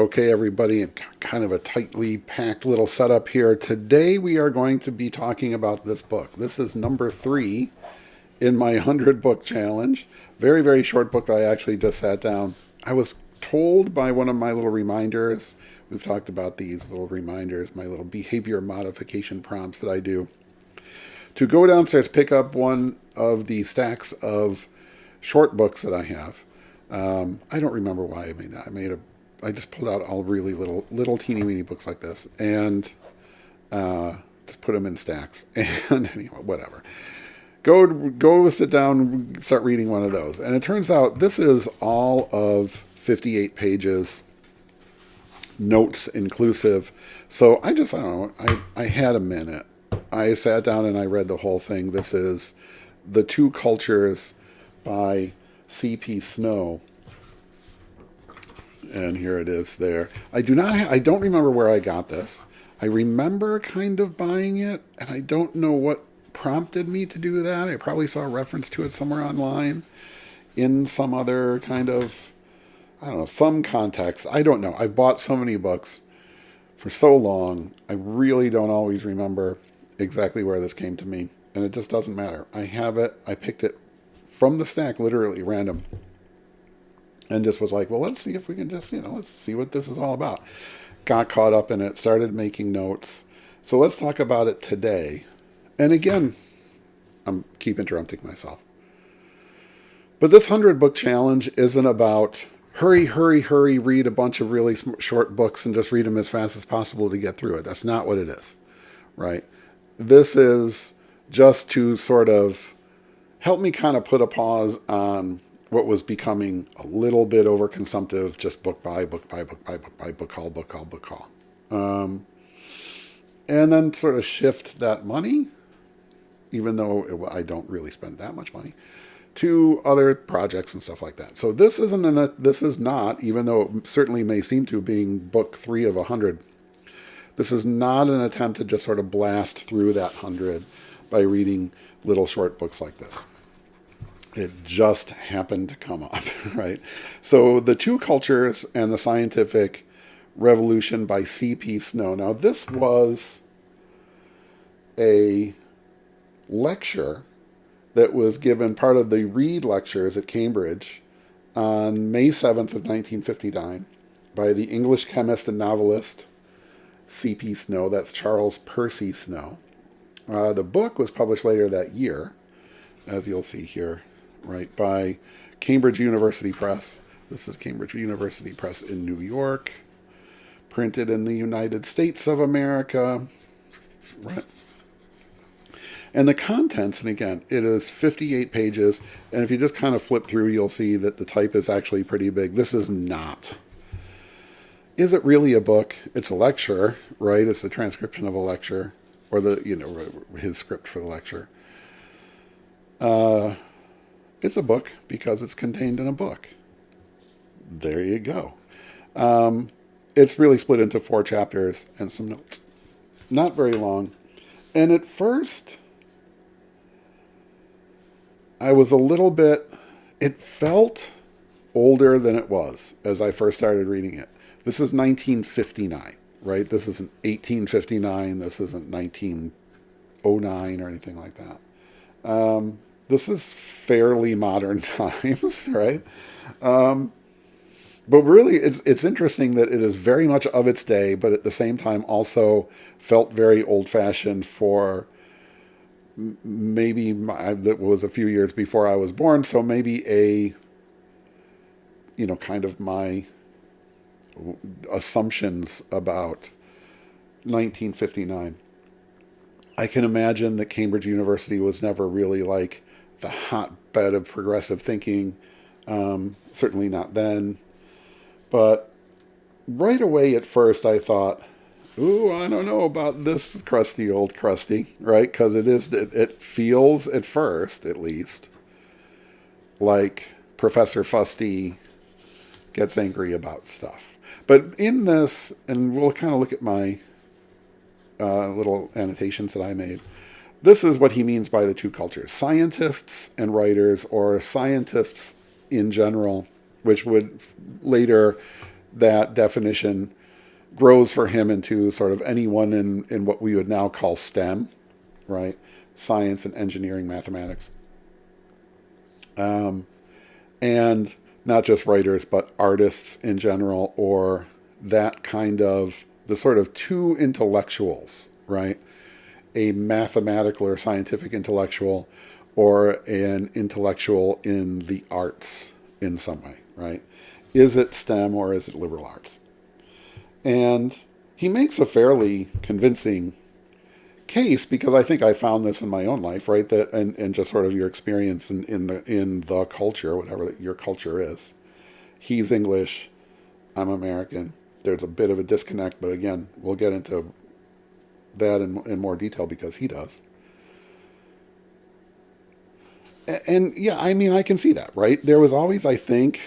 Okay, everybody, and kind of a tightly packed little setup here. Today we are going to be talking about this book. This is number 3 in my 100 book challenge. Very, very short book that I actually just sat down. I was told by one of my little reminders, we've talked about these little reminders, my little behavior modification prompts that I do, to go downstairs, pick up one of the stacks of short books that I have. I don't remember why I made that. I just pulled out all really little teeny weeny books like this and just put them in stacks. And anyway, whatever. Go sit down, start reading one of those. And it turns out this is all of 58 pages, notes inclusive. So I don't know, I had a minute. I sat down and I read the whole thing. This is The Two Cultures by C.P. Snow. And here it is there. I don't remember where I got this. I remember kind of buying it, and I don't know what prompted me to do that. I probably saw a reference to it somewhere online in some other kind of, I don't know, some context. I don't know. I've bought so many books for so long. I really don't always remember exactly where this came to me, and it just doesn't matter. I have it. I picked it from the stack, literally random. And just was like, well, let's see if we can just, let's see what this is all about. Got caught up in it, started making notes. So let's talk about it today. And again, I'm keep interrupting myself. But this 100 book challenge isn't about hurry, read a bunch of really short books and just read them as fast as possible to get through it. That's not what it is, right? This is just to sort of help me kind of put a pause on what was becoming a little bit overconsumptive, just book by book haul. And then sort of shift that money, even though I don't really spend that much money, to other projects and stuff like that. So this is not, even though it certainly may seem to, being book 3 of 100, this is not an attempt to just sort of blast through that 100 by reading little short books like this. It just happened to come up, right? So The Two Cultures and the Scientific Revolution by C.P. Snow. Now, this was a lecture that was given, part of the Reed Lectures at Cambridge, on May 7th of 1959 by the English chemist and novelist C.P. Snow. That's Charles Percy Snow. The book was published later that year, as you'll see here, right, by Cambridge University Press. This is Cambridge University Press in New York, printed in the United States of America, right? And the contents, and again, it is 58 pages, and if you just kind of flip through, you'll see that the type is actually pretty big. This is not. Is it really a book? It's a lecture, right? It's the transcription of a lecture, or his script for the lecture. It's a book because it's contained in a book. There you go. It's really split into 4 chapters and some notes. Not very long. And at first, I was a little bit, it felt older than it was as I first started reading it. This is 1959, right? This isn't 1859. This isn't 1909 or anything like that. This is fairly modern times, right? But really, it's interesting that it is very much of its day, but at the same time also felt very old-fashioned for that was a few years before I was born, so maybe kind of my assumptions about 1959. I can imagine that Cambridge University was never really like the hotbed of progressive thinking, certainly not then. But right away at first I thought, ooh, I don't know about this crusty old crusty, right? Because it feels at first, at least, like Professor Fusty gets angry about stuff. But in this, and we'll kind of look at my little annotations that I made, this is what he means by the two cultures. Scientists and writers, or scientists in general, which would later that definition grows for him into sort of anyone in what we would now call STEM, right? Science and engineering, mathematics. Um, and not just writers, but artists in general, or that kind of the sort of two intellectuals, right? A mathematical or scientific intellectual, or an intellectual in the arts in some way, right? Is it STEM or is it liberal arts? And he makes a fairly convincing case, because I think I found this in my own life, right? That and just sort of your experience in the culture, whatever your culture is. He's English, I'm American. There's a bit of a disconnect, but again, we'll get into that in more detail because he does. And yeah, I mean, I can see that, right? There was always, I think,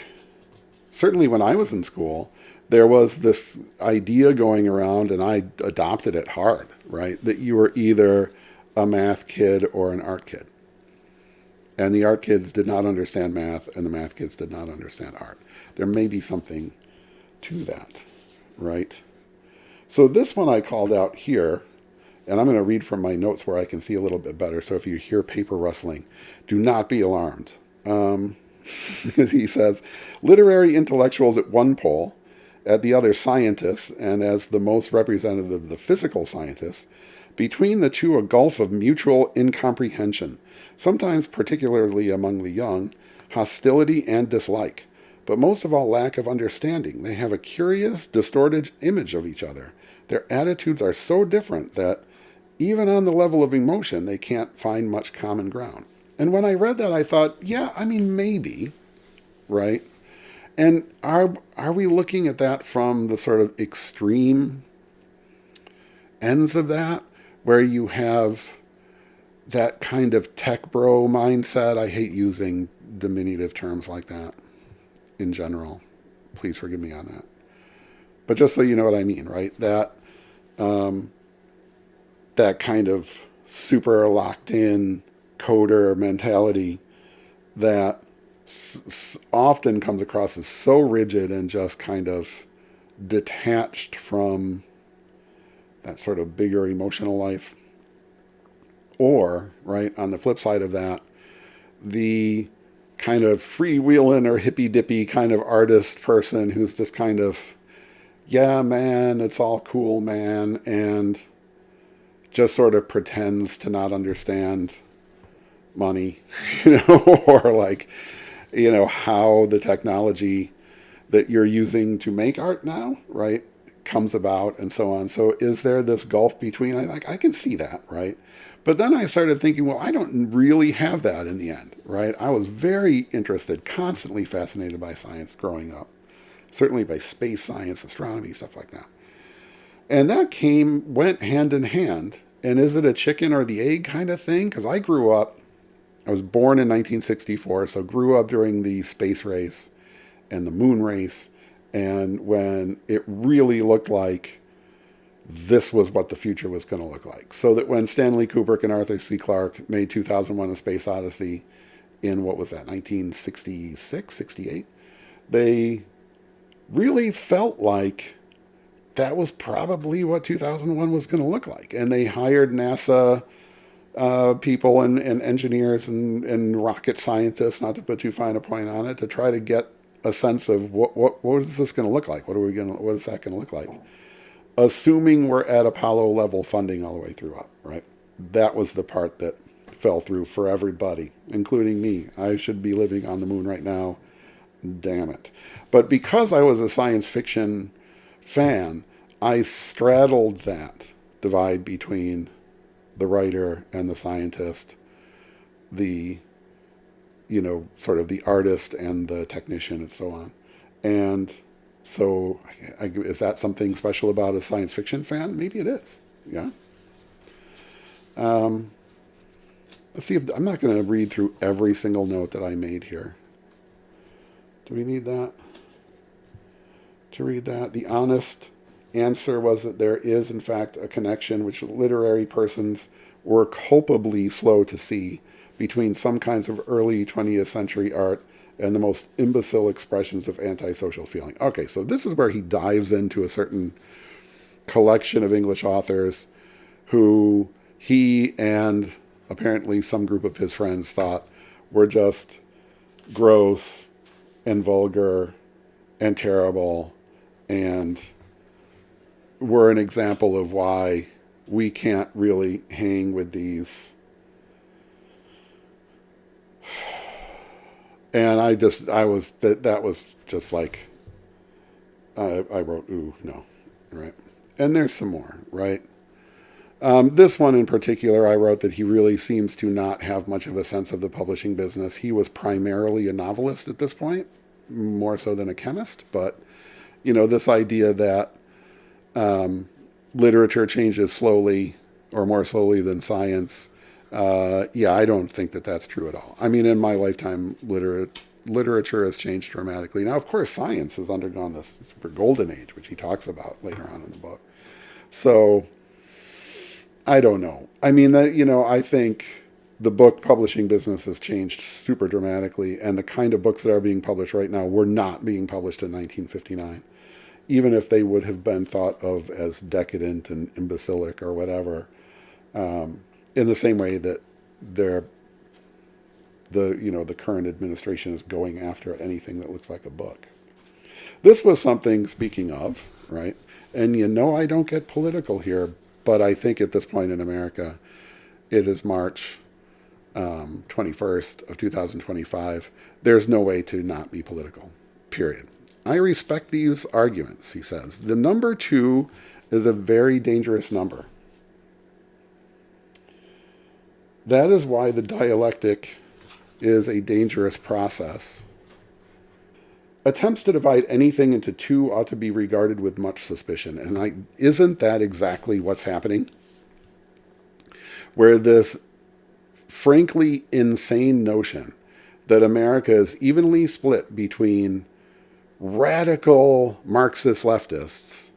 certainly when I was in school, there was this idea going around, and I adopted it hard, right? That you were either a math kid or an art kid. And the art kids did not understand math, and the math kids did not understand art. There may be something to that, right? So this one I called out here, and I'm going to read from my notes where I can see a little bit better. So if you hear paper rustling, do not be alarmed. He says, literary intellectuals at one pole, at the other scientists, and as the most representative the physical scientists, between the two a gulf of mutual incomprehension, sometimes particularly among the young, hostility and dislike, but most of all lack of understanding. They have a curious, distorted image of each other. Their attitudes are so different that even on the level of emotion, they can't find much common ground. And when I read that, I thought, yeah, I mean, maybe, right? And are we looking at that from the sort of extreme ends of that, where you have that kind of tech bro mindset? I hate using diminutive terms like that in general. Please forgive me on that. But just so you know what I mean, right? That kind of super locked in coder mentality that often comes across as so rigid and just kind of detached from that sort of bigger emotional life. Or, right, on the flip side of that, the kind of freewheeling or hippy dippy kind of artist person who's just kind of, yeah, man, it's all cool, man, and just sort of pretends to not understand money, or like, how the technology that you're using to make art now, right, comes about and so on. So is there this gulf between? I can see that, right? But then I started thinking, well, I don't really have that in the end, right? I was very interested, constantly fascinated by science growing up, certainly by space science, astronomy, stuff like that. And that went hand in hand. And is it a chicken or the egg kind of thing? Because I was born in 1964, so grew up during the space race and the moon race, and when it really looked like this was what the future was going to look like. So that when Stanley Kubrick and Arthur C. Clarke made 2001: A Space Odyssey in, what was that, 1966, 68, they really felt like that was probably what 2001 was going to look like. And they hired NASA people and engineers and rocket scientists, not to put too fine a point on it, to try to get a sense of what is this going to look like? What is that going to look like? Assuming we're at Apollo level funding all the way through up, right? That was the part that fell through for everybody, including me. I should be living on the moon right now. Damn it. But because I was a science fiction fan, I straddled that divide between the writer and the scientist, the, sort of the artist and the technician and so on. And so is that something special about a science fiction fan? Maybe it is. Yeah. Let's see if I'm not going to read through every single note that I made here. Do we need that? To read that? The honest answer was that there is, in fact, a connection which literary persons were culpably slow to see between some kinds of early 20th century art and the most imbecile expressions of antisocial feeling. Okay, so this is where he dives into a certain collection of English authors who he and apparently some group of his friends thought were just gross and vulgar and terrible and were an example of why we can't really hang with these. And that was just like, I wrote, ooh, no, right? And there's some more, right? This one in particular, I wrote that he really seems to not have much of a sense of the publishing business. He was primarily a novelist at this point, more so than a chemist. But, this idea that literature changes slowly or more slowly than science, I don't think that that's true at all. I mean, in my lifetime, literature has changed dramatically. Now, of course, science has undergone this super golden age, which he talks about later on in the book. So I don't know. I mean, I think the book publishing business has changed super dramatically, and the kind of books that are being published right now were not being published in 1959, even if they would have been thought of as decadent and imbecilic or whatever, in the same way that the current administration is going after anything that looks like a book. This was something, speaking of, right? And I don't get political here, but I think at this point in America, it is March 21st of 2025. There's no way to not be political, period. I respect these arguments, he says. The number 2 is a very dangerous number. That is why the dialectic is a dangerous process. Attempts to divide anything into 2 ought to be regarded with much suspicion. And isn't that exactly what's happening? Where this frankly insane notion that America is evenly split between radical Marxist leftists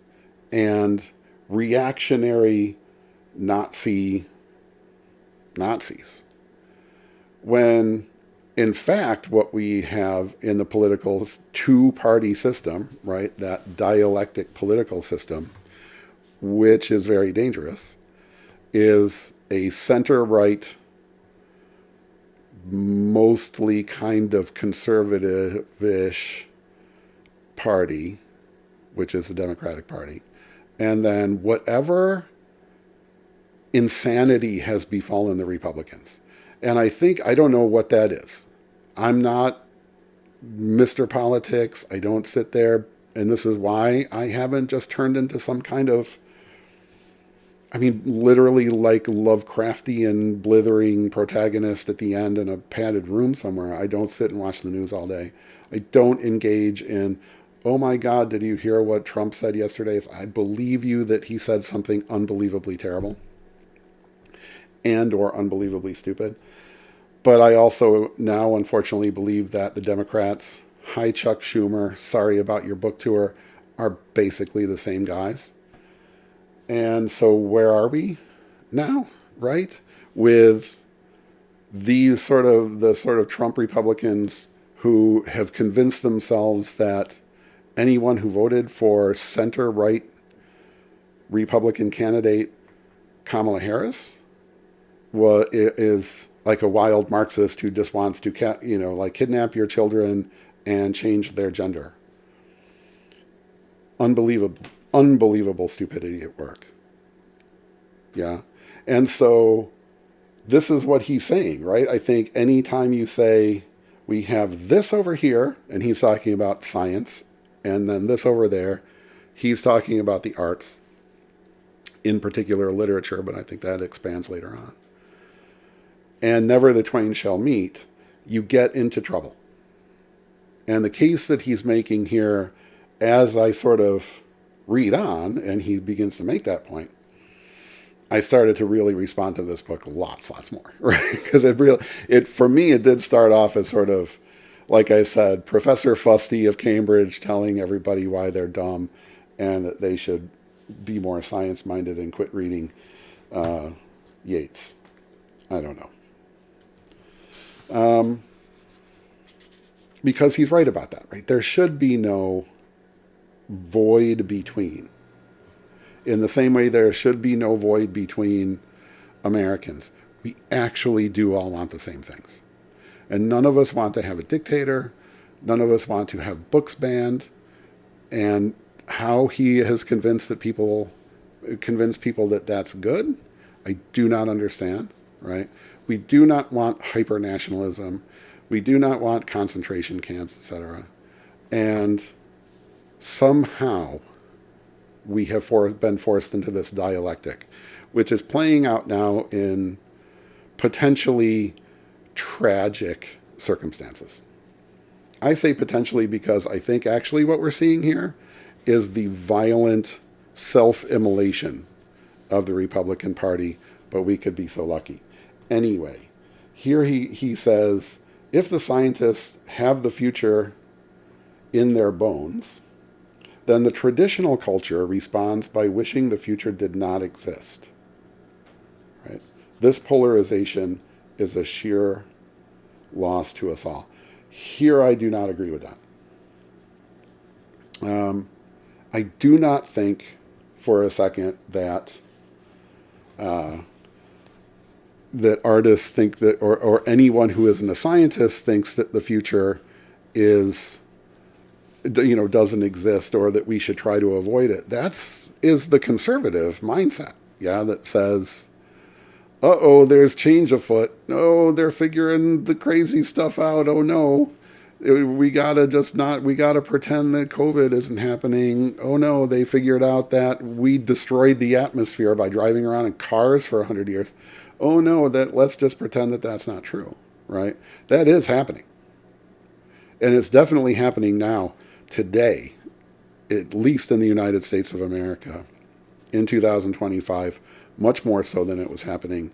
and reactionary Nazis. When in fact, what we have in the political 2-party system, right, that dialectic political system, which is very dangerous, is a center-right, mostly kind of conservative-ish party, which is the Democratic Party. And then whatever insanity has befallen the Republicans. And I don't know what that is. I'm not Mr. Politics. I don't sit there. And this is why I haven't just turned into some kind of, literally like Lovecraftian blithering protagonist at the end in a padded room somewhere. I don't sit and watch the news all day. I don't engage in, oh my God, did you hear what Trump said yesterday? I believe you that he said something unbelievably terrible and or unbelievably stupid. But I also now, unfortunately, believe that the Democrats, hi Chuck Schumer, sorry about your book tour, are basically the same guys. And so where are we now, right? With the sort of Trump Republicans who have convinced themselves that anyone who voted for center-right Republican candidate Kamala Harris is like a wild Marxist who just wants to, kidnap your children and change their gender. Unbelievable stupidity at work. Yeah. And so this is what he's saying, right? I think anytime you say we have this over here, and he's talking about science, and then this over there, he's talking about the arts, in particular literature, but I think that expands later on. And never the twain shall meet, you get into trouble. And the case that he's making here, as I sort of read on, and he begins to make that point, I started to really respond to this book lots more, right? Because for me, it did start off as sort of, like I said, Professor Fusty of Cambridge telling everybody why they're dumb and that they should be more science-minded and quit reading Yeats. I don't know. because he's right about that, right? There should be no void between. In the same way, there should be no void between Americans. We actually do all want the same things. And none of us want to have a dictator. None of us want to have books banned. And how he has convinced people that that's good, I do not understand, right? We do not want hyper-nationalism. We do not want concentration camps, etc. And somehow we have been forced into this dialectic, which is playing out now in potentially tragic circumstances. I say potentially because I think actually what we're seeing here is the violent self-immolation of the Republican Party, but we could be so lucky. Anyway, here he says, if the scientists have the future in their bones, then the traditional culture responds by wishing the future did not exist. Right? This polarization is a sheer loss to us all. Here I do not agree with that. I do not think for a second that that artists think that, or anyone who isn't a scientist thinks that the future is, doesn't exist, or that we should try to avoid it. Is the conservative mindset, that says, there's change afoot. Oh, they're figuring the crazy stuff out. Oh no, we gotta pretend that COVID isn't happening. Oh no, they figured out that we destroyed the atmosphere by driving around in cars for 100 years. Oh no, let's just pretend that that's not true, right? That is happening. And it's definitely happening now, today, at least in the United States of America, in 2025, much more so than it was happening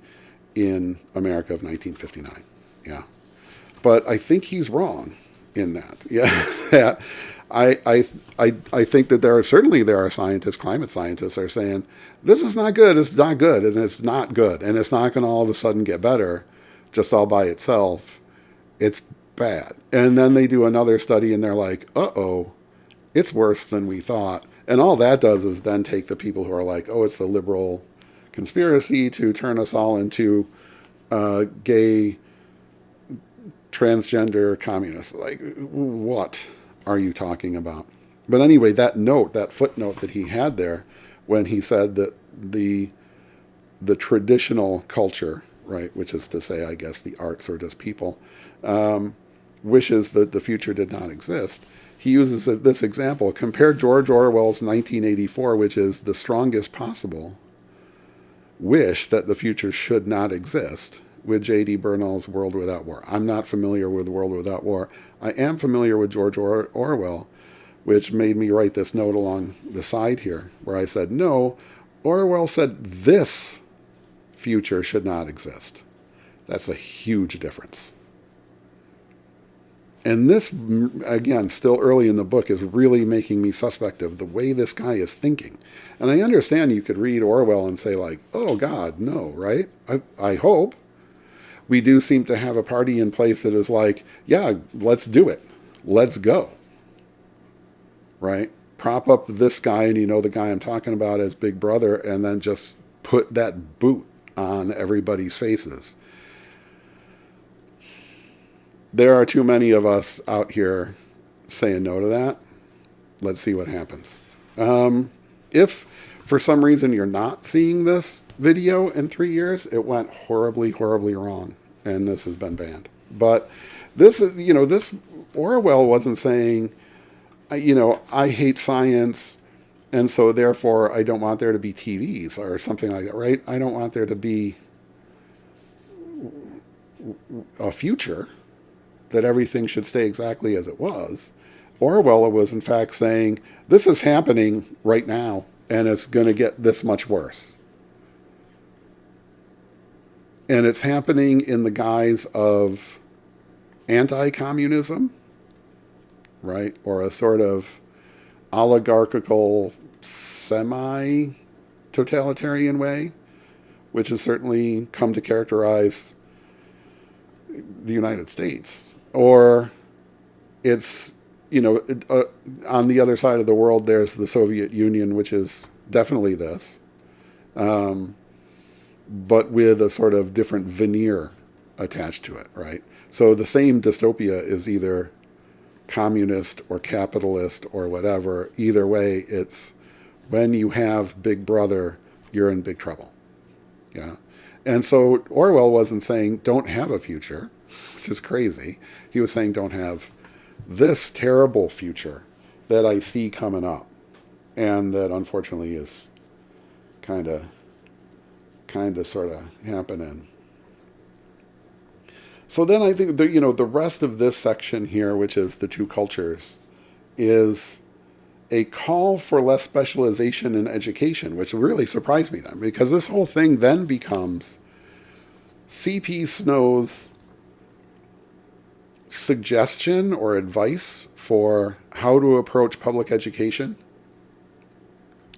in America of 1959. Yeah. But I think he's wrong in that. Yeah. I think that there are scientists, climate scientists, are saying, this is not good, it's not good, and it's not good, and it's not going to all of a sudden get better just all by itself. It's bad. And then they do another study and they're like, it's worse than we thought. And all that does is then take the people who are like, it's a liberal conspiracy to turn us all into gay, transgender communists. Like, what are you talking about? But anyway, that footnote that he had there, when he said that the traditional culture, right, which is to say, I guess, the arts or just people, wishes that the future did not exist. He uses this example. Compare George Orwell's 1984, which is the strongest possible wish that the future should not exist, with J.D. Bernal's World Without War. I'm not familiar with World Without War. I am familiar with George Orwell, which made me write this note along the side here, where I said, no, Orwell said this future should not exist. That's a huge difference. And this, again, still early in the book, is really making me suspect of the way this guy is thinking. And I understand you could read Orwell and say, like, oh, God, no, right? I hope. We do seem to have a party in place that is like, yeah, let's do it. Let's go. Right? Prop up this guy, and the guy I'm talking about as Big Brother, and then just put that boot on everybody's faces. There are too many of us out here saying no to that. Let's see what happens. If for some reason you're not seeing this video in 3 years, it went horribly, horribly wrong, and this has been banned. But this Orwell wasn't saying, I hate science, and so therefore I don't want there to be TVs or something like that, right? I don't want there to be a future that everything should stay exactly as it was. Orwell was in fact saying, this is happening right now, and it's going to get this much worse. And it's happening in the guise of anti-communism, right? Or a sort of oligarchical, semi-totalitarian way, which has certainly come to characterize the United States. Or it's, on the other side of the world, there's the Soviet Union, which is definitely this, but with a sort of different veneer attached to it, right? So the same dystopia is either communist or capitalist or whatever. Either way, it's when you have Big Brother, you're in big trouble. Yeah. And so Orwell wasn't saying don't have a future, which is crazy. He was saying don't have this terrible future that I see coming up, and that unfortunately is kind of sort of happening. So then I think the rest of this section here, which is the two cultures, is a call for less specialization in education, which really surprised me then, because this whole thing then becomes C.P. Snow's suggestion or advice for how to approach public education.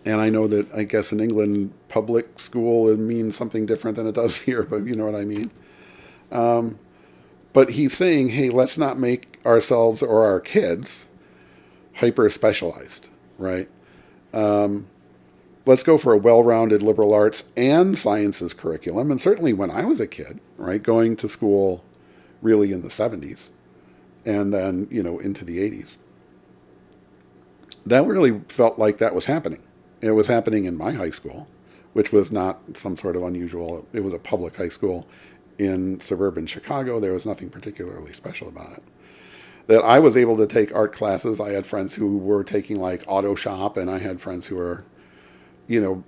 And I know that, I guess in England, public school, it means something different than it does here, but you know what I mean. But he's saying, hey, let's not make ourselves or our kids hyper-specialized, right? Let's go for a well-rounded liberal arts and sciences curriculum. And certainly when I was a kid, right, going to school really in the 70s and then, into the 80s, that really felt like that was happening. It was happening in my high school, which was not some sort of unusual. It was a public high school in suburban Chicago. There was nothing particularly special about it. That I was able to take art classes. I had friends who were taking like auto shop, and I had friends who were,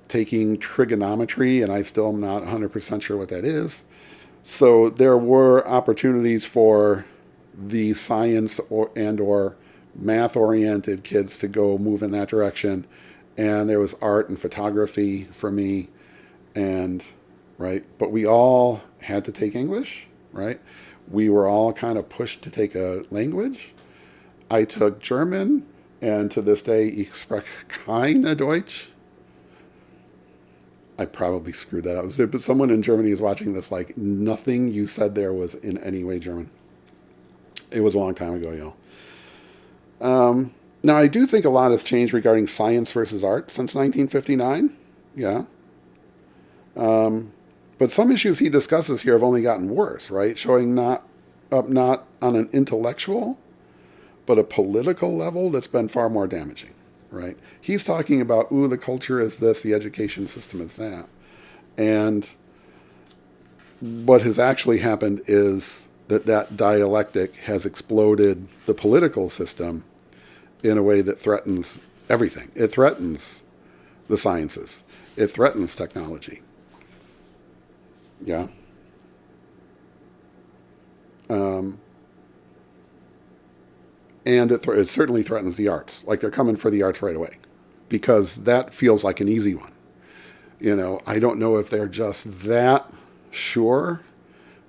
taking trigonometry, and I still am not 100% sure what that is. So there were opportunities for the science or math-oriented kids to go move in that direction. And there was art and photography for me, and right. But we all had to take English, right? We were all kind of pushed to take a language. I took German, and to this day, ich spreche keine Deutsch. I probably screwed that up. But someone in Germany is watching this, like, nothing you said there was in any way German. It was a long time ago, Now, I do think a lot has changed regarding science versus art since 1959. Yeah. But some issues he discusses here have only gotten worse, right? Showing not on an intellectual, but a political level that's been far more damaging, right? He's talking about, the culture is this, the education system is that. And what has actually happened is that dialectic has exploded the political system in a way that threatens everything. It threatens the sciences. It threatens technology. Yeah. And it certainly threatens the arts. Like, they're coming for the arts right away, because that feels like an easy one. I don't know if they're just that sure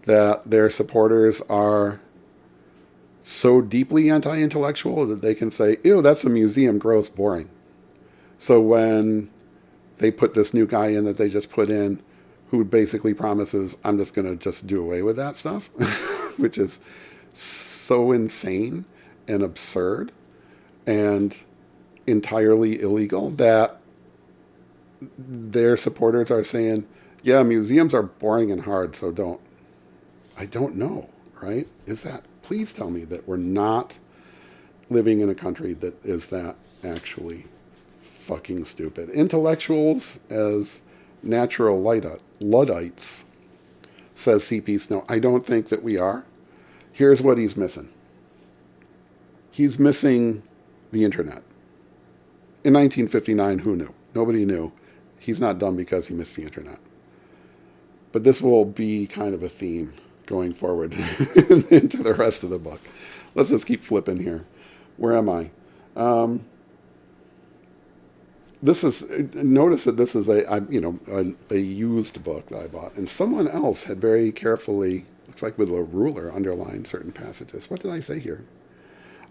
that their supporters are so deeply anti-intellectual that they can say, ew, that's a museum, gross, boring. So when they put this new guy in that they just put in, who basically promises, I'm just going to just do away with that stuff, which is so insane and absurd and entirely illegal, that their supporters are saying, yeah, museums are boring and hard, so don't. I don't know, right? Please tell me that we're not living in a country that is that actually fucking stupid. Intellectuals as natural Luddites, says C.P. Snow. I don't think that we are. Here's what he's missing. He's missing the internet. In 1959, who knew? Nobody knew. He's not dumb because he missed the internet. But this will be kind of a theme going forward into the rest of the book. Let's just keep flipping here. Where am I? Notice that this is a used book that I bought, and someone else had very carefully, looks like with a ruler, underlined certain passages. What did I say here?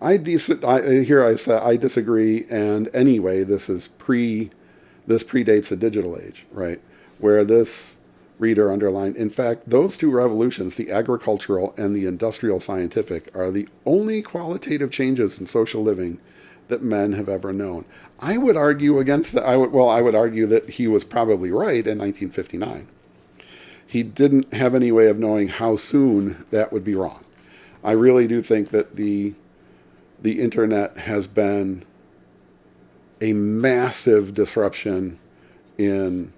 I said I disagree, and anyway, this predates the digital age, right? Where this reader underline. In fact, those two revolutions, the agricultural and the industrial scientific, are the only qualitative changes in social living that men have ever known. I would argue against that. I would argue that he was probably right in 1959. He didn't have any way of knowing how soon that would be wrong. I really do think that the internet has been a massive disruption in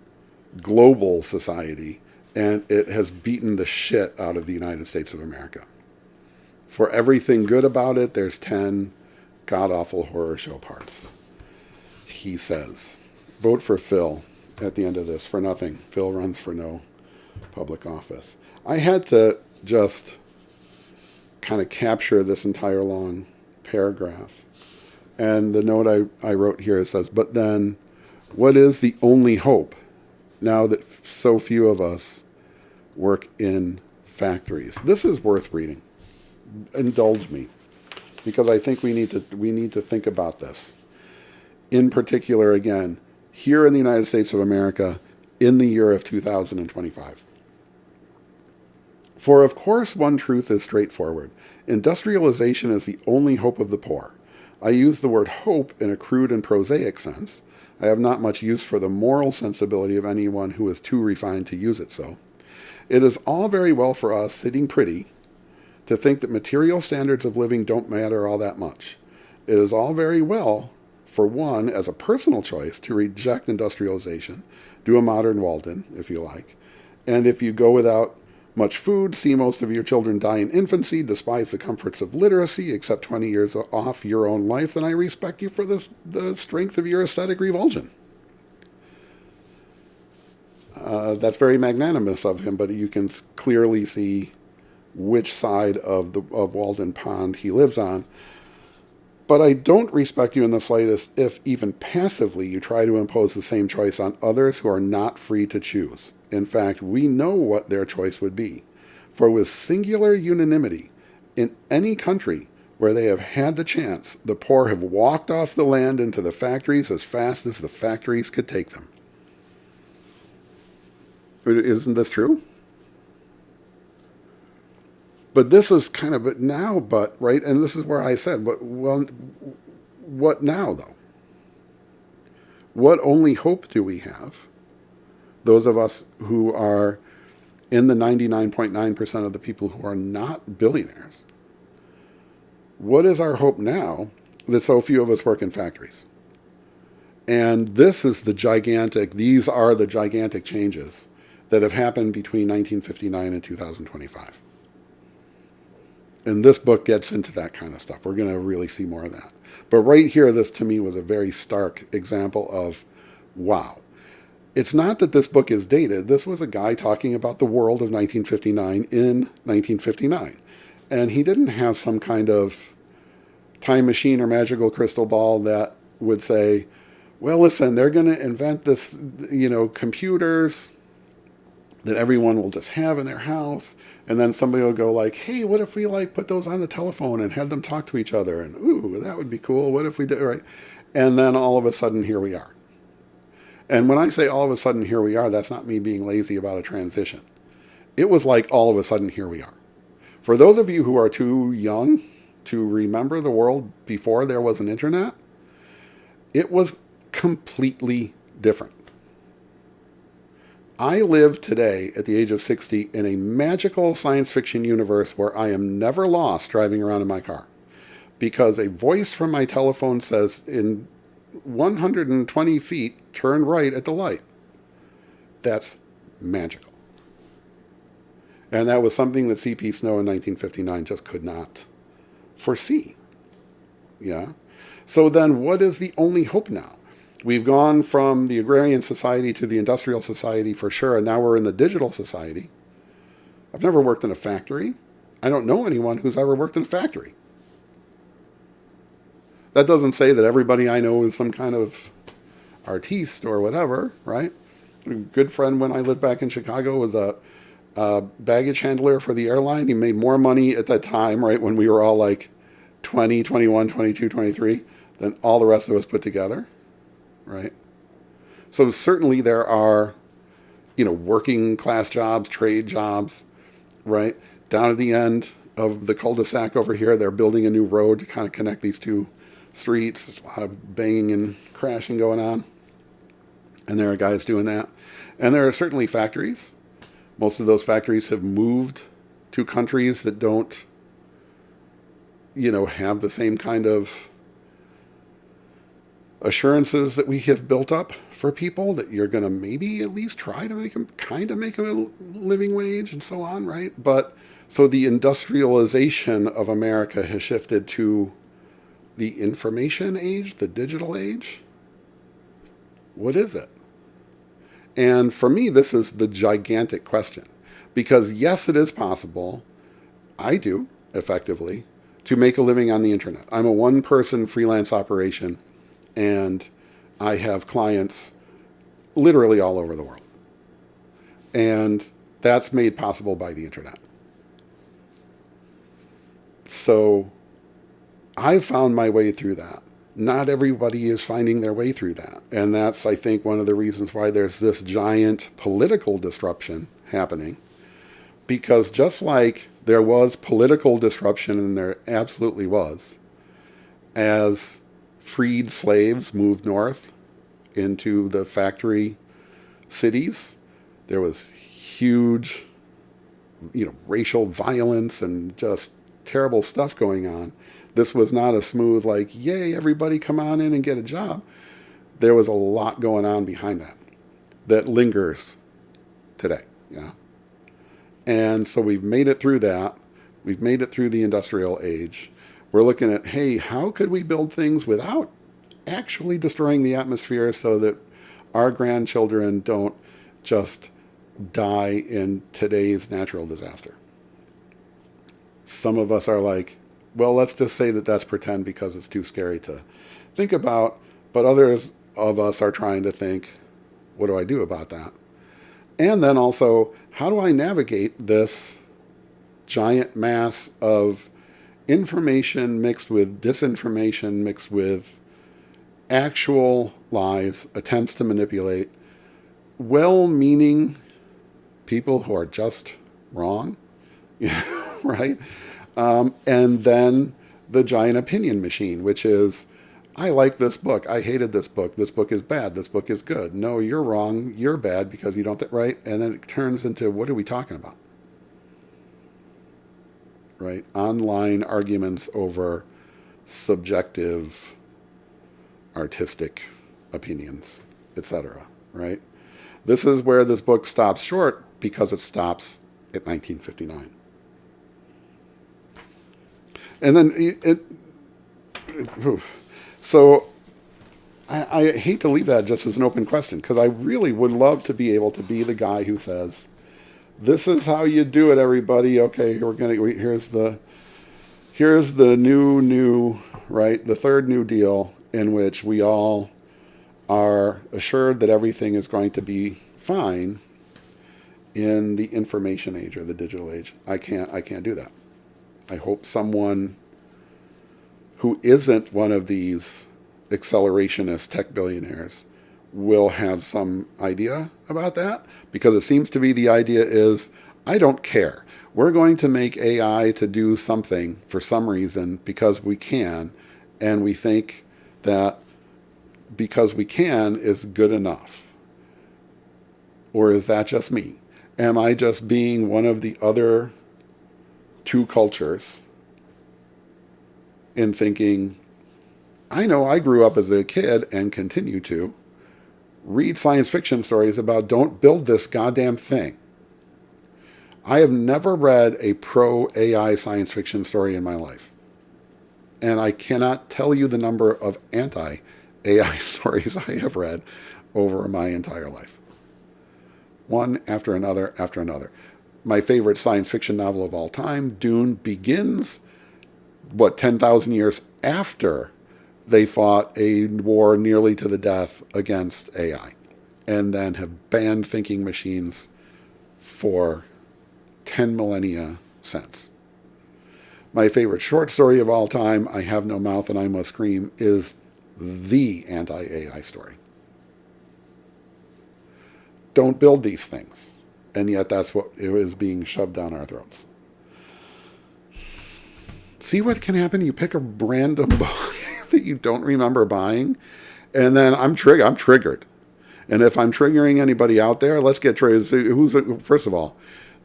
global society, and it has beaten the shit out of the United States of America. For everything good about it, there's 10 god-awful horror show parts. He says, vote for Phil at the end of this for nothing. Phil runs for no public office. I had to just kind of capture this entire long paragraph. And the note I wrote here says, but then what is the only hope now that so few of us work in factories? This is worth reading. Indulge me, because I think we need to think about this. In particular, again, here in the United States of America, in the year of 2025. For of course one truth is straightforward. Industrialization is the only hope of the poor. I use the word hope in a crude and prosaic sense. I have not much use for the moral sensibility of anyone who is too refined to use it so. It is all very well for us, sitting pretty, to think that material standards of living don't matter all that much. It is all very well for one, as a personal choice, to reject industrialization, do a modern Walden, if you like, and if you go without much food, see most of your children die in infancy, despise the comforts of literacy, accept 20 years off your own life, then I respect you for the strength of your aesthetic revulsion. That's very magnanimous of him, but you can clearly see which side of Walden Pond he lives on. But I don't respect you in the slightest if, even passively, you try to impose the same choice on others who are not free to choose. In fact, we know what their choice would be. For with singular unanimity, in any country where they have had the chance, the poor have walked off the land into the factories as fast as the factories could take them. Isn't this true? But this is kind of it now, right? And this is where I said, well, what now, though? What only hope do we have? Those of us who are in the 99.9% of the people who are not billionaires. What is our hope now that so few of us work in factories? And these are the gigantic changes that have happened between 1959 and 2025. And this book gets into that kind of stuff. We're going to really see more of that. But right here, this to me was a very stark example of, wow. It's not that this book is dated. This was a guy talking about the world of 1959 in 1959. And he didn't have some kind of time machine or magical crystal ball that would say, well, listen, they're going to invent this, computers that everyone will just have in their house. And then somebody will go like, hey, what if we put those on the telephone and have them talk to each other? And ooh, that would be cool. What if we did, right? And then all of a sudden, here we are. And when I say all of a sudden, here we are, that's not me being lazy about a transition. It was like all of a sudden, here we are. For those of you who are too young to remember the world before there was an internet, it was completely different. I live today at the age of 60 in a magical science fiction universe where I am never lost driving around in my car, because a voice from my telephone says, in 120 feet, turn right at the light. That's magical. And that was something that C.P. Snow in 1959 just could not foresee. Yeah. So then what is the only hope now? We've gone from the agrarian society to the industrial society for sure, and now we're in the digital society. I've never worked in a factory. I don't know anyone who's ever worked in a factory. That doesn't say that everybody I know is some kind of artiste or whatever, right? A good friend when I lived back in Chicago was a baggage handler for the airline. He made more money at that time, right, when we were all like 20, 21, 22, 23, than all the rest of us put together. Right? So certainly there are working class jobs, trade jobs, right? Down at the end of the cul-de-sac over here, they're building a new road to kind of connect these two streets. There's a lot of banging and crashing going on. And there are guys doing that. And there are certainly factories. Most of those factories have moved to countries that don't, have the same kind of assurances that we have built up for people, that you're going to maybe at least try to make them a living wage and so on, right? But so the industrialization of America has shifted to the information age, the digital age. What is it? And for me, this is the gigantic question. Because yes, it is possible, I do, effectively, to make a living on the internet. I'm a one-person freelance operation, and I have clients literally all over the world. And that's made possible by the internet. So I've found my way through that. Not everybody is finding their way through that. And that's, I think, one of the reasons why there's this giant political disruption happening. Because just like there was political disruption, and there absolutely was, as freed slaves moved north into the factory cities, there was huge, racial violence and just terrible stuff going on. This was not a smooth, like, yay, everybody come on in and get a job. There was a lot going on behind that lingers today. Yeah. And so we've made it through that. We've made it through the industrial age. We're looking at, hey, how could we build things without actually destroying the atmosphere so that our grandchildren don't just die in today's natural disaster? Some of us are like, well, let's just say that that's pretend because it's too scary to think about. But others of us are trying to think, what do I do about that? And then also, how do I navigate this giant mass of information mixed with disinformation, mixed with actual lies, attempts to manipulate well-meaning people who are just wrong, right? And then the giant opinion machine, which is, I like this book, I hated this book is bad, this book is good. No, you're wrong, you're bad because you don't, right? And then it turns into, what are we talking about? Right? Online arguments over subjective, artistic opinions, etc. Right? This is where this book stops short because it stops at 1959. And then so I hate to leave that just as an open question, because I really would love to be able to be the guy who says, this is how you do it, everybody. Okay, here's the new, right? The third New Deal, in which we all are assured that everything is going to be fine in the information age or the digital age. I can't do that. I hope someone who isn't one of these accelerationist tech billionaires will have some idea about that, because it seems to be the idea is, I don't care. We're going to make AI to do something for some reason because we can, and we think that because we can is good enough. Or is that just me? Am I just being one of the other two cultures in thinking, I know I grew up as a kid and continue to read science fiction stories about don't build this goddamn thing. I have never read a pro-AI science fiction story in my life. And I cannot tell you the number of anti-AI stories I have read over my entire life. One after another after another. My favorite science fiction novel of all time, Dune, begins, 10,000 years after they fought a war nearly to the death against AI, and then have banned thinking machines for 10 millennia since. My favorite short story of all time, I Have No Mouth and I Must Scream, is the anti-AI story. don't build these things. And yet that's what it is being shoved down our throats. See what can happen? You pick a random book that you don't remember buying, and then I'm triggered. And if I'm triggering anybody out there, let's get triggered. First of all,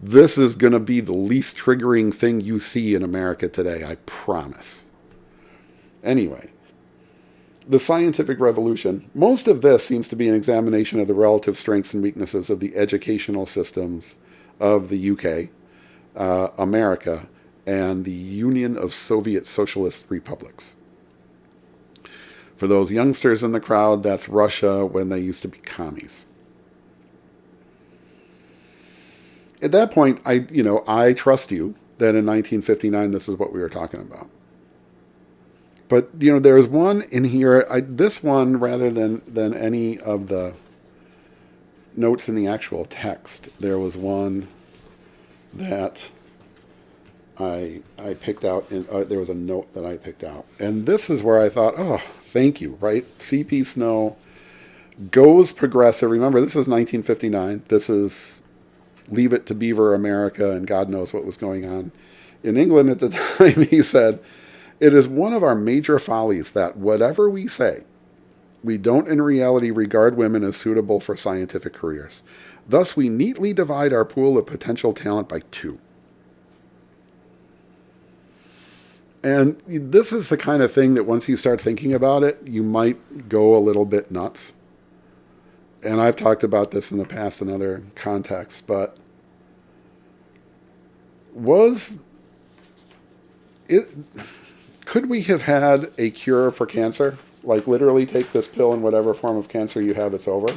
this is going to be the least triggering thing you see in America today, I promise. Anyway, the scientific revolution, most of this seems to be an examination of the relative strengths and weaknesses of the educational systems of the UK, America, and the Union of Soviet Socialist Republics. For those youngsters in the crowd, that's Russia when they used to be commies. At that point, I trust you that in 1959 this is what we were talking about. But there's one in here. This one, rather than any of the notes in the actual text, there was one that I picked out. There was a note that I picked out, and this is where I thought, oh, thank you. Right, C.P. Snow goes progressive. Remember, this is 1959. This is Leave It to Beaver America, and God knows what was going on in England at the time. He said, "It is one of our major follies that whatever we say, we don't in reality regard women as suitable for scientific careers. Thus, we neatly divide our pool of potential talent by 2. And this is the kind of thing that once you start thinking about it, you might go a little bit nuts. And I've talked about this in the past in other contexts, but could we have had a cure for cancer? Like literally take this pill and whatever form of cancer you have, it's over?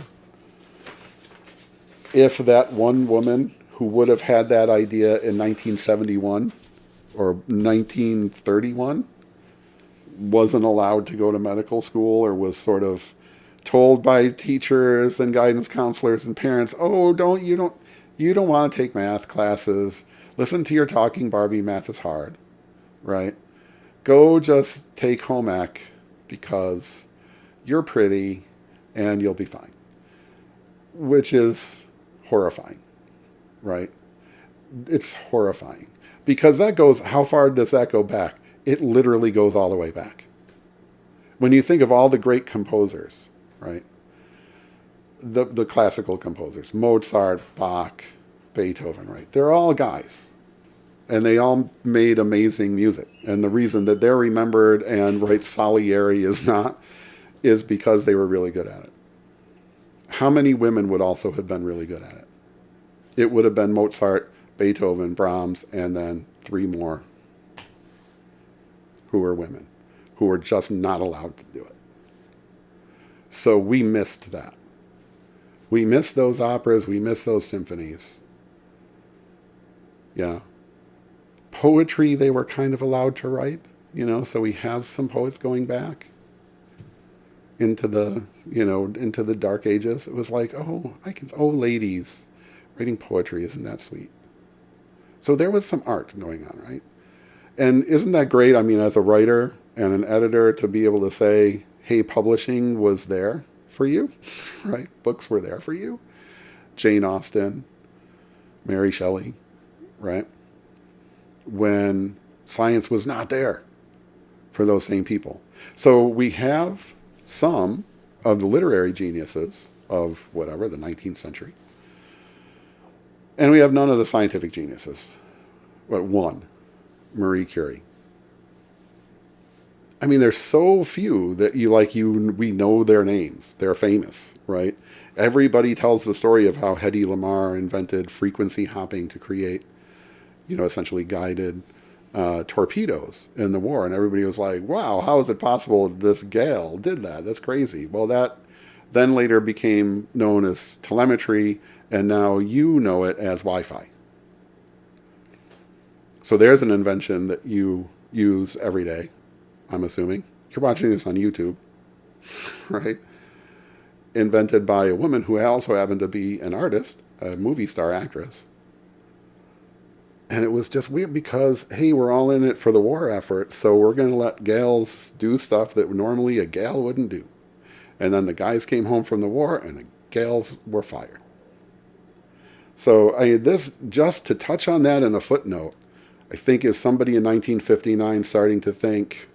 If that one woman who would have had that idea in 1971 or 1931 wasn't allowed to go to medical school, or was sort of told by teachers and guidance counselors and parents, oh, you don't want to take math classes. Listen to your talking Barbie, math is hard, right? Go just take home ec because you're pretty and you'll be fine. Which is horrifying, right? It's horrifying. Because that goes, how far does that go back? It literally goes all the way back. When you think of all the great composers, right? The classical composers, Mozart, Bach, Beethoven, right? They're all guys. And they all made amazing music. And the reason that they're remembered and right Salieri is not, is because they were really good at it. How many women would also have been really good at it? It would have been Mozart, Beethoven, Brahms, and then 3 more who were women, who were just not allowed to do it. So we missed that. We missed those operas. We missed those symphonies. Yeah. Poetry, they were kind of allowed to write, so we have some poets going back into the dark ages. It was like, ladies writing poetry, isn't that sweet? So there was some art going on, right? And isn't that great? I mean, as a writer and an editor, to be able to say, hey, publishing was there for you, right? Books were there for you. Jane Austen, Mary Shelley, right? When science was not there for those same people. So we have some of the literary geniuses of whatever, the 19th century. And we have none of the scientific geniuses. But one, Marie Curie. I mean, there's so few that we know their names. They're famous, right? Everybody tells the story of how Hedy Lamarr invented frequency hopping to create, essentially guided torpedoes in the war. And everybody was like, wow, how is it possible this gal did that? That's crazy. Well, that then later became known as telemetry, and now you know it as Wi-Fi. So there's an invention that you use every day, I'm assuming. You're watching this on YouTube, right? Invented by a woman who also happened to be an artist, a movie star actress. And it was just weird because, hey, we're all in it for the war effort, so we're going to let gals do stuff that normally a gal wouldn't do. And then the guys came home from the war, and the gals were fired. So this, just to touch on that in a footnote, I think is somebody in 1959 starting to think,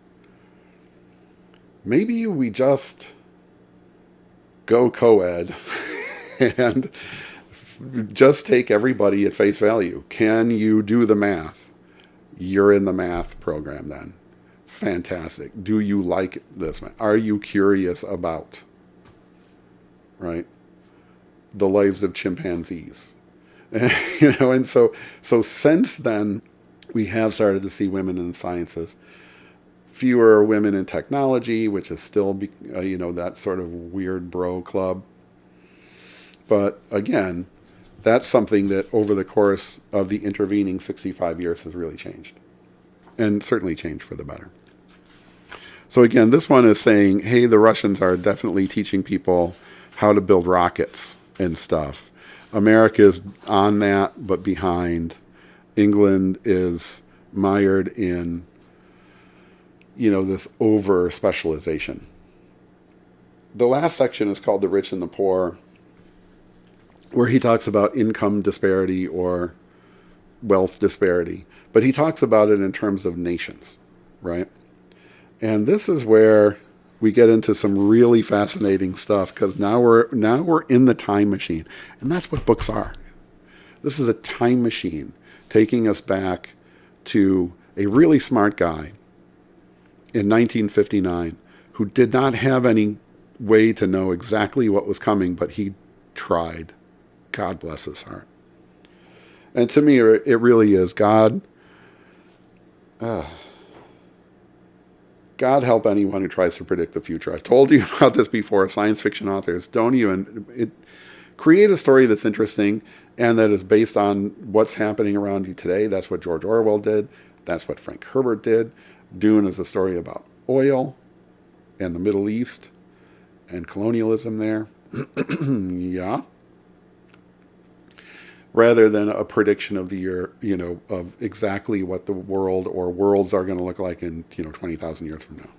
maybe we just go co-ed and just take everybody at face value. Can you do the math? You're in the math program then. Fantastic. Do you like this? Are you curious about, right, the lives of chimpanzees? And so since then, we have started to see women in the sciences. Fewer women in technology, which is still, that sort of weird bro club. But again, that's something that over the course of the intervening 65 years has really changed. And certainly changed for the better. So again, this one is saying, hey, the Russians are definitely teaching people how to build rockets and stuff. America is on that, but behind. England is mired in, this over specialization. The last section is called The Rich and the Poor, where he talks about income disparity or wealth disparity. But he talks about it in terms of nations, right? And this is where we get into some really fascinating stuff, because now we're in the time machine. And that's what books are. This is a time machine taking us back to a really smart guy in 1959 who did not have any way to know exactly what was coming, but he tried. God bless his heart. And to me, it really is God. God help anyone who tries to predict the future. I've told you about this before. Science fiction authors don't even create a story that's interesting and that is based on what's happening around you today. That's what George Orwell did. That's what Frank Herbert did. Dune is a story about oil and the Middle East and colonialism there. Yeah. Rather than a prediction of the year, of exactly what the world or worlds are going to look like in, 20,000 years from now.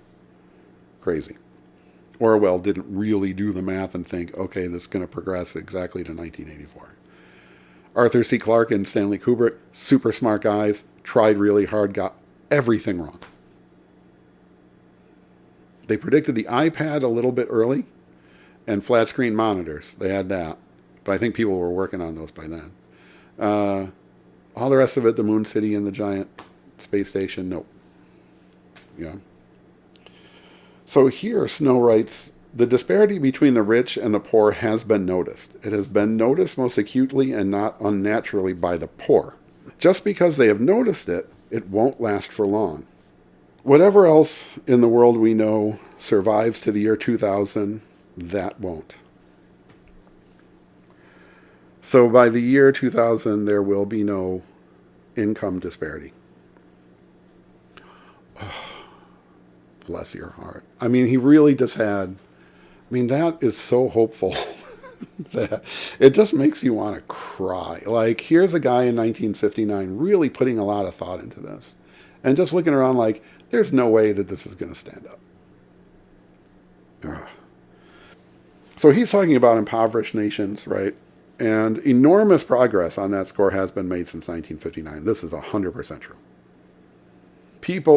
Crazy. Orwell didn't really do the math and think, okay, this is going to progress exactly to 1984. Arthur C. Clarke and Stanley Kubrick, super smart guys, tried really hard, got everything wrong. They predicted the iPad a little bit early and flat screen monitors. They had that. But I think people were working on those by then. All the rest of it, the Moon City and the giant space station, nope. Yeah. So here, Snow writes, the disparity between the rich and the poor has been noticed. It has been noticed most acutely and not unnaturally by the poor. Just because they have noticed it, it won't last for long. Whatever else in the world we know survives to the year 2000, that won't. So by the year 2000, there will be no income disparity. Oh, bless your heart. I mean, he really just had, that is so hopeful that it just makes you want to cry. Like, here's a guy in 1959 really putting a lot of thought into this and just looking around like, there's no way that this is going to stand up. Ugh. So he's talking about impoverished nations, right? And enormous progress on that score has been made since 1959. This is 100% true.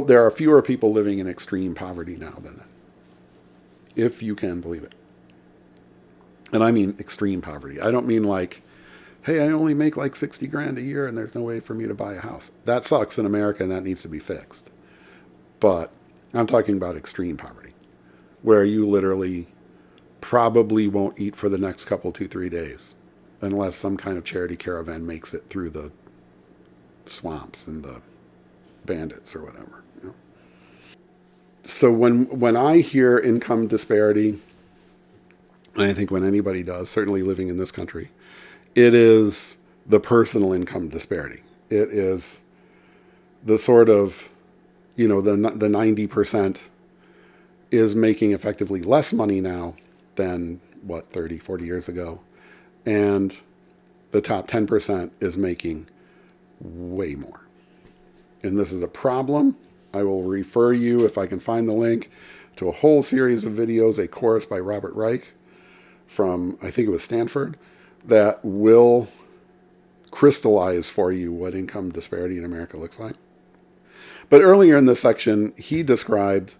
There are fewer people living in extreme poverty now than then, if you can believe it. And I mean extreme poverty. I don't mean like, hey, I only make like 60 grand a year and there's no way for me to buy a house. That sucks in America and that needs to be fixed. But I'm talking about extreme poverty, where you literally probably won't eat for the next couple, 2-3 days, unless some kind of charity caravan makes it through the swamps and the bandits or whatever. So when I hear income disparity, and I think when anybody does, certainly living in this country, it is the personal income disparity. It is the sort of, the 90% is making effectively less money now than, 30, 40 years ago. And the top 10% is making way more. And this is a problem. I will refer you, if I can find the link, to a whole series of videos, a course by Robert Reich from, I think it was Stanford, that will crystallize for you what income disparity in America looks like. But earlier in this section, he described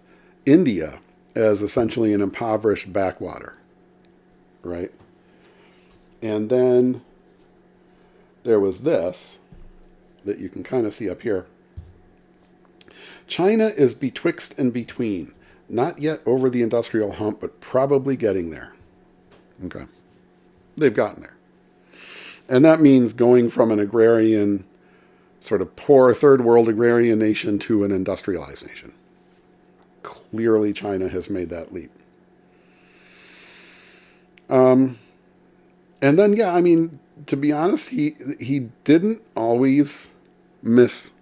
India as essentially an impoverished backwater, right? And then there was this that you can kind of see up here. China is betwixt and between, not yet over the industrial hump, but probably getting there. Okay. They've gotten there. And that means going from an agrarian, sort of poor third world agrarian nation to an industrialized nation. Clearly, China has made that leap. And then, yeah, I mean, to be honest, he didn't always miss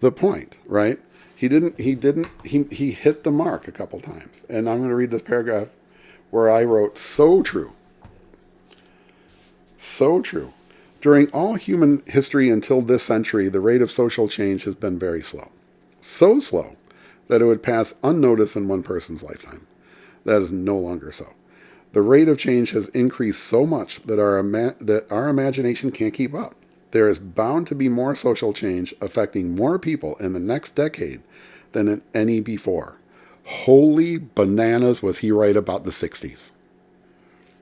the point, right? He hit the mark a couple times. And I'm going to read this paragraph where I wrote, so true. So true. During all human history until this century, the rate of social change has been very slow. So slow that it would pass unnoticed in one person's lifetime. That is no longer so. The rate of change has increased so much that our imagination can't keep up. There is bound to be more social change affecting more people in the next decade than in any before. Holy bananas, was he right about the 60s.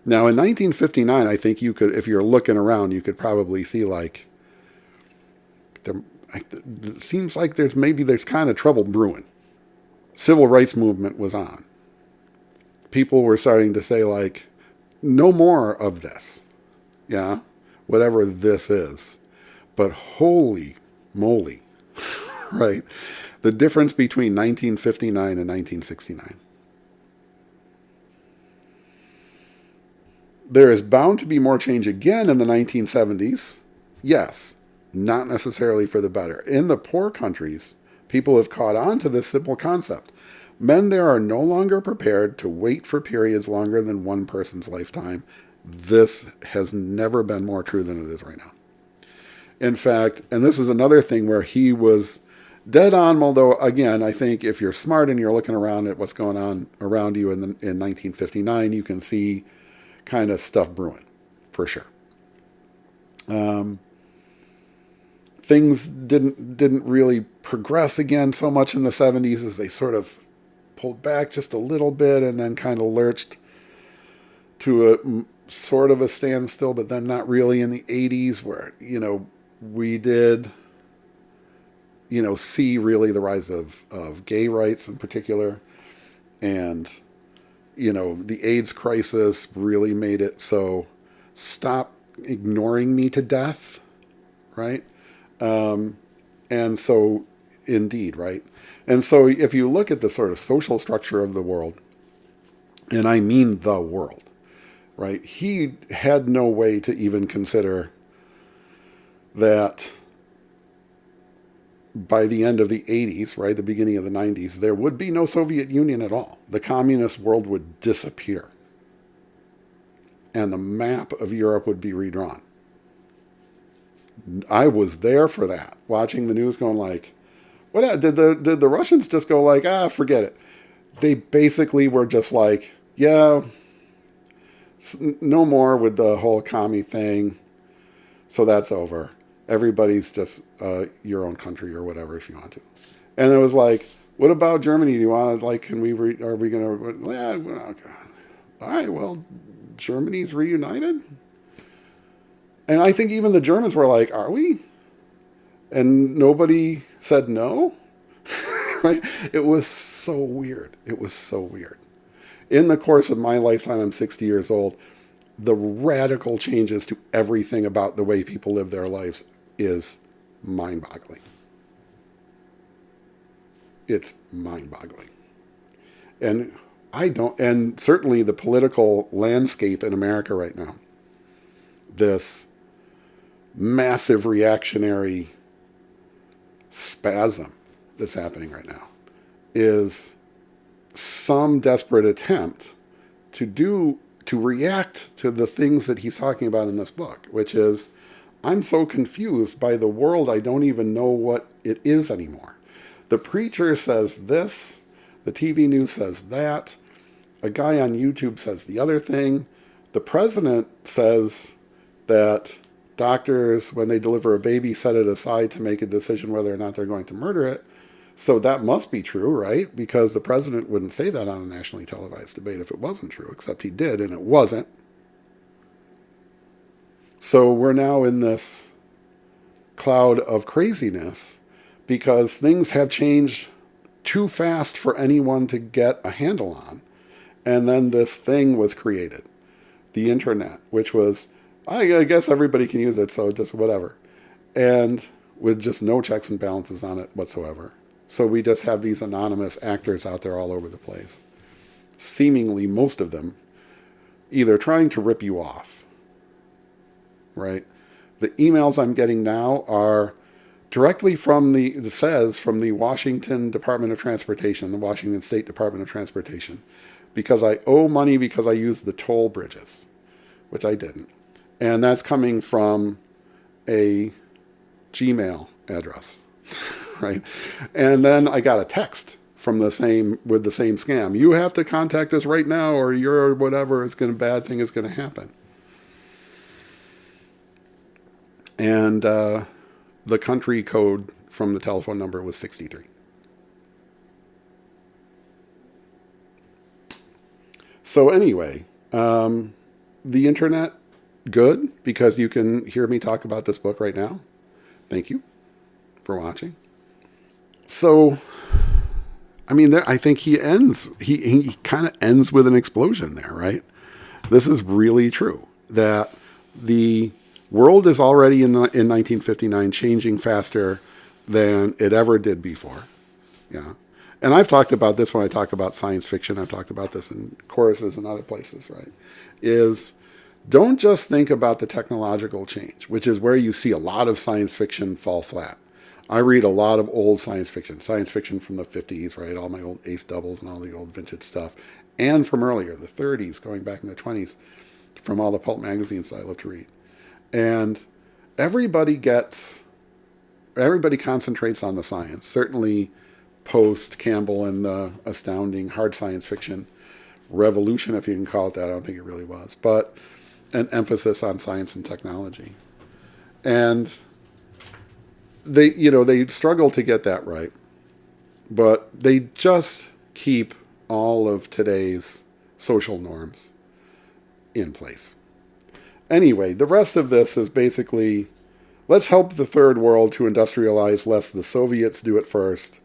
Now, in 1959, I think you could, if you're looking around, you could probably see like, it seems like there's kind of trouble brewing. Civil rights movement was on. People were starting to say like, no more of this. Yeah, whatever this is. But holy moly, right? The difference between 1959 and 1969. There is bound to be more change again in the 1970s. Yes, not necessarily for the better. In the poor countries, people have caught on to this simple concept. Men there are no longer prepared to wait for periods longer than one person's lifetime. This has never been more true than it is right now. In fact, and this is another thing where he was dead on, although, again, I think if you're smart and you're looking around at what's going on around you in 1959, you can see kind of stuff brewing, for sure. Things didn't really progress again so much in the 70s as they sort of pulled back just a little bit and then kind of lurched to a sort of a standstill, but then not really in the 80s where, we did, see really the rise of gay rights in particular. And, the AIDS crisis really made it so stop ignoring me to death, right? And so, indeed, right? And so if you look at the sort of social structure of the world, and I mean the world, right? He had no way to even consider that by the end of the 80s, right, the beginning of the 90s, there would be no Soviet Union at all. The communist world would disappear. And the map of Europe would be redrawn. I was there for that, watching the news going like, what did the Russians just go like, forget it. They basically were just like, yeah, no more with the whole commie thing. So that's over. Everybody's just your own country or whatever if you want to. And it was like, what about Germany? Do you want to, like, are we going to, yeah, well, all right, well, Germany's reunited? And I think even the Germans were like, are we? And nobody said no. Right? It was so weird. It was so weird. In the course of my lifetime, I'm 60 years old, the radical changes to everything about the way people live their lives is mind-boggling. It's mind-boggling. And certainly the political landscape in America right now, this massive reactionary spasm that's happening right now is some desperate attempt to react to the things that he's talking about in this book, which is, I'm so confused by the world, I don't even know what it is anymore. The preacher says this, the TV news says that, a guy on YouTube says the other thing, the president says that Doctors, when they deliver a baby, set it aside to make a decision whether or not they're going to murder it. So that must be true, right? Because the president wouldn't say that on a nationally televised debate if it wasn't true, except he did, and it wasn't. So we're now in this cloud of craziness because things have changed too fast for anyone to get a handle on. And then this thing was created, the internet, which was, I guess everybody can use it, so just whatever. And with just no checks and balances on it whatsoever. So we just have these anonymous actors out there all over the place. Seemingly most of them either trying to rip you off, right? The emails I'm getting now are directly from from the Washington Department of Transportation, the Washington State Department of Transportation, because I owe money because I used the toll bridges, which I didn't. And that's coming from a Gmail address, right? And then I got a text from with the same scam. You have to contact us right now or your whatever, bad thing is going to happen. And the country code from the telephone number was 63. So anyway, the internet, good, because you can hear me talk about this book right now. Thank you for watching. So, I mean, I think he kind of ends with an explosion there, right? This is really true, that the world is already in 1959 changing faster than it ever did before. Yeah. And I've talked about this when I talk about science fiction. I've talked about this in choruses and other places, right? Is don't just think about the technological change, which is where you see a lot of science fiction fall flat. I read a lot of old science fiction from the 50s, right? All my old ace doubles and all the old vintage stuff. And from earlier, the 30s, going back in the 20s, from all the pulp magazines that I love to read. And everybody concentrates on the science. Certainly post Campbell and the astounding hard science fiction revolution, if you can call it that. I don't think it really was, but an emphasis on science and technology. And they struggle to get that right, but they just keep all of today's social norms in place. Anyway, the rest of this is basically, let's help the third world to industrialize lest the Soviets do it first.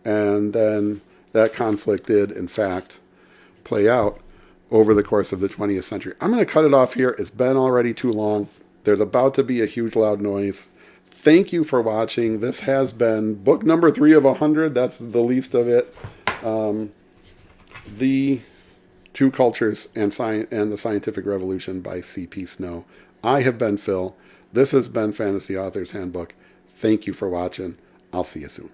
And then that conflict did, in fact, play out over the course of the 20th century. I'm going to cut it off here. It's been already too long. There's about to be a huge loud noise. Thank you for watching. This has been book number 3 of 100. That's the least of it. The Two Cultures and the Scientific Revolution by C.P. Snow. I have been Phil. This has been Fantasy Author's Handbook. Thank you for watching. I'll see you soon.